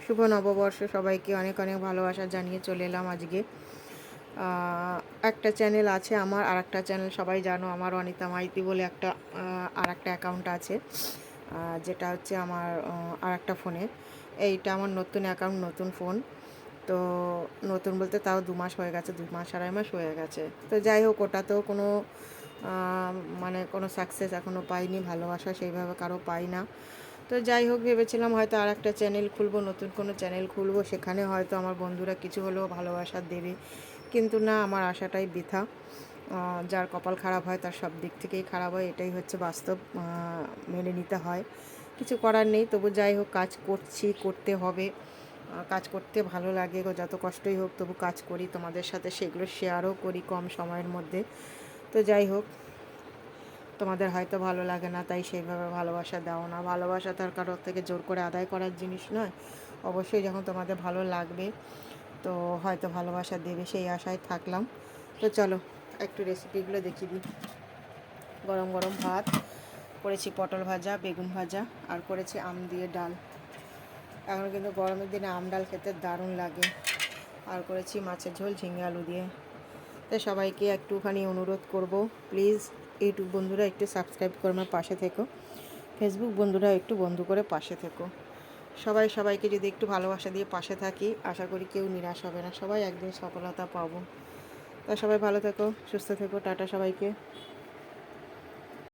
শুভ নববর্ষ সবাইকে অনেক অনেক ভালোবাসা জানিয়ে চলে এলাম আজকে। একটা চ্যানেল আছে আমার, আর একটা চ্যানেল সবাই জানো আমার অনিতা মাইতি বলে একটা আর একটা অ্যাকাউন্ট আছে, যেটা হচ্ছে আমার আর একটা ফোনে। এইটা আমার নতুন অ্যাকাউন্ট, নতুন ফোন। তো নতুন বলতে তাও 2 মাস হয়ে গেছে, 2 মাস 2.5 মাস হয়ে গেছে। তো যাই হোক, ওটাতেও কোনো মানে কোনো সাকসেস এখনও পাইনি, ভালোবাসা সেইভাবে কারো পাই না। তো যাই হোক, ভেবেছিলাম হয়তো আর একটা চ্যানেল খুলবো, নতুন কোনো চ্যানেল খুলবো, সেখানে হয়তো আমার বন্ধুরা কিছু হলেও ভালোবাসা দেবে। কিন্তু না, আমার আশাটাই বৃথা। যার কপাল খারাপ হয় তার সব দিক থেকেই খারাপ হয়, এটাই হচ্ছে বাস্তব। মেনে নিতে হয়, কিছু করার নেই। তবু যাই হোক, কাজ করছি, করতে হবে। কাজ করতে ভালো লাগে, যত কষ্টই হোক তবু কাজ করি, তোমাদের সাথে সেগুলো শেয়ারও করি কম সময়ের মধ্যে। তো যাই হোক, তোমাদের হয়তো ভালো লাগে না, তাই সেইভাবে ভালোবাসা দাও না। ভালোবাসা তার কারোর থেকে জোর করে আদায় করার জিনিস নয়। অবশ্যই যখন তোমাদের ভালো লাগবে তো হয়তো ভালোবাসা দেবে, সেই আশায় থাকলাম। তো চলো একটু রেসিপিগুলো দেখিয়ে দিই। গরম গরম ভাত করেছি, পটল ভাজা, বেগুন ভাজা, আর করেছি আম দিয়ে ডাল। এখন কিন্তু গরমের দিনে আম ডাল খেতে দারুণ লাগে। আর করেছি মাছের ঝোল ঝিঙে আলু দিয়ে। তাই সবাইকে একটুখানি অনুরোধ করব, প্লিজ ইউটিউব বন্ধুরা একটু সাবস্ক্রাইব করে আমার পাশে থেকো, ফেসবুক বন্ধুরা একটু বন্ধু করে পাশে থেকো। সবাইকে যদি একটু ভালোবাসা দিয়ে পাশে থাকি, আশা করি কেউ নিরাশ হবে না, সবাই একদিন সফলতা পাবো। তা সবাই ভালো থেকো, সুস্থ থেকো, টাটা সবাইকে।